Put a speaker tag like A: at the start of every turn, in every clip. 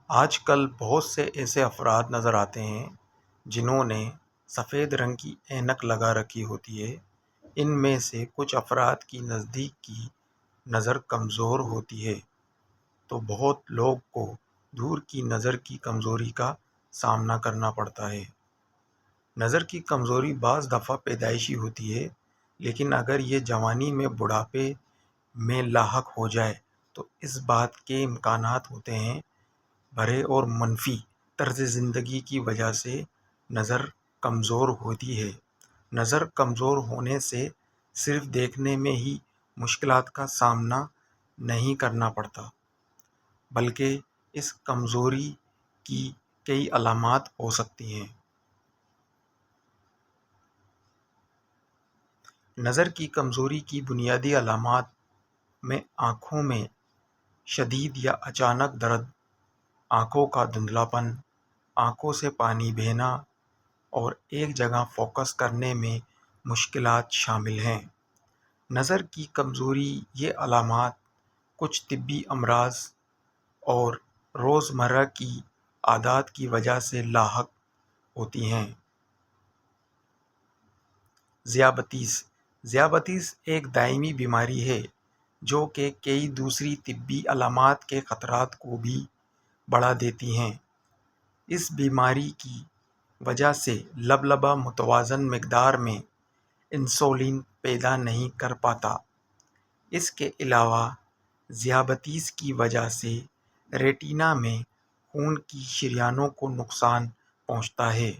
A: آج کل بہت سے ایسے افراد نظر آتے ہیں جنہوں نے سفید رنگ کی اینک لگا رکھی ہوتی ہے۔ ان میں سے کچھ افراد کی نزدیک کی نظر کمزور ہوتی ہے تو بہت لوگ کو دور کی نظر کی کمزوری کا سامنا کرنا پڑتا ہے۔ نظر کی کمزوری بعض دفعہ پیدائشی ہوتی ہے، لیکن اگر یہ جوانی میں بڑھاپے میں لاحق ہو جائے تو اس بات کے امکانات ہوتے ہیں بھرے اور منفی طرز زندگی کی وجہ سے نظر کمزور ہوتی ہے۔ نظر کمزور ہونے سے صرف دیکھنے میں ہی مشکلات کا سامنا نہیں کرنا پڑتا، بلکہ اس کمزوری کی کئی علامات ہو سکتی ہیں۔ نظر کی کمزوری کی بنیادی علامات میں آنکھوں میں شدید یا اچانک درد، آنکھوں کا دھندلاپن، آنکھوں سے پانی بہنا اور ایک جگہ فوکس کرنے میں مشکلات شامل ہیں۔ نظر کی کمزوری یہ علامات کچھ طبی امراض اور روزمرہ کی عادات کی وجہ سے لاحق ہوتی ہیں۔ ذیابیطس ایک دائمی بیماری ہے جو کہ کئی دوسری طبی علامات کے خطرات کو بھی بڑھا دیتی ہے۔ اس بیماری کی وجہ سے لبلبا متوازن مقدار میں انسولین پیدا نہیں کر پاتا۔ اس کے علاوہ ذیابیطس کی وجہ سے ریٹنا میں خون کی شریانوں کو نقصان پہنچتا ہے۔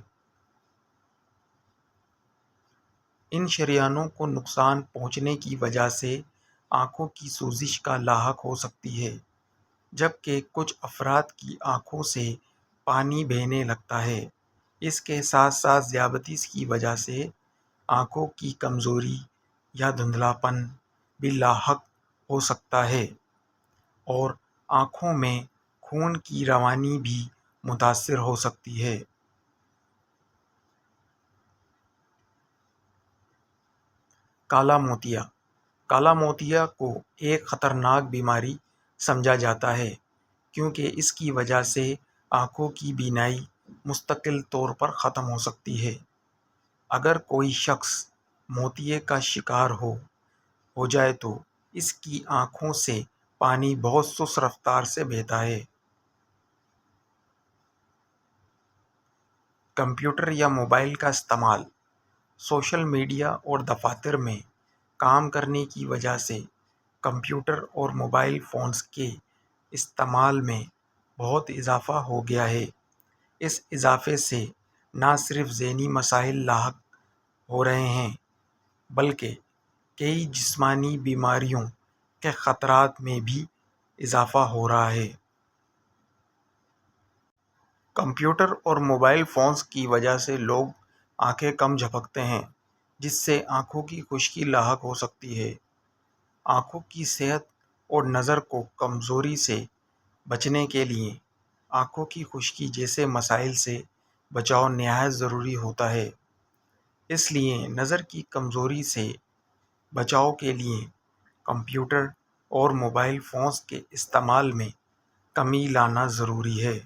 A: ان شریانوں کو نقصان پہنچنے کی وجہ سے آنکھوں کی سوزش کا لاحق ہو سکتی ہے، جبکہ کچھ افراد کی آنکھوں سے پانی بہنے لگتا ہے۔ اس کے ساتھ ساتھ ذیابیطس کی وجہ سے آنکھوں کی کمزوری یا دھندلاپن بھی لاحق ہو سکتا ہے اور آنکھوں میں خون کی روانی بھی متاثر ہو سکتی ہے۔ کالا موتیا کالا موتیا کو ایک خطرناک بیماری سمجھا جاتا ہے کیونکہ اس کی وجہ سے آنکھوں کی بینائی مستقل طور پر ختم ہو سکتی ہے۔ اگر کوئی شخص موتیے کا شکار ہو جائے تو اس کی آنکھوں سے پانی بہت سست رفتار سے بہتا ہے۔ کمپیوٹر یا موبائل کا استعمال، سوشل میڈیا اور دفاتر میں کام کرنے کی وجہ سے کمپیوٹر اور موبائل فونز کے استعمال میں بہت اضافہ ہو گیا ہے۔ اس اضافے سے نہ صرف ذہنی مسائل لاحق ہو رہے ہیں بلکہ کئی جسمانی بیماریوں کے خطرات میں بھی اضافہ ہو رہا ہے۔ کمپیوٹر اور موبائل فونز کی وجہ سے لوگ آنکھیں کم جھپکتے ہیں، جس سے آنکھوں کی خشکی لاحق ہو سکتی ہے۔ آنکھوں کی صحت اور نظر کو کمزوری سے بچنے کے لیے آنکھوں کی خشکی جیسے مسائل سے بچاؤ نہایت ضروری ہوتا ہے۔ اس لیے نظر کی کمزوری سے بچاؤ کے لیے کمپیوٹر اور موبائل فونز کے استعمال میں کمی لانا ضروری ہے۔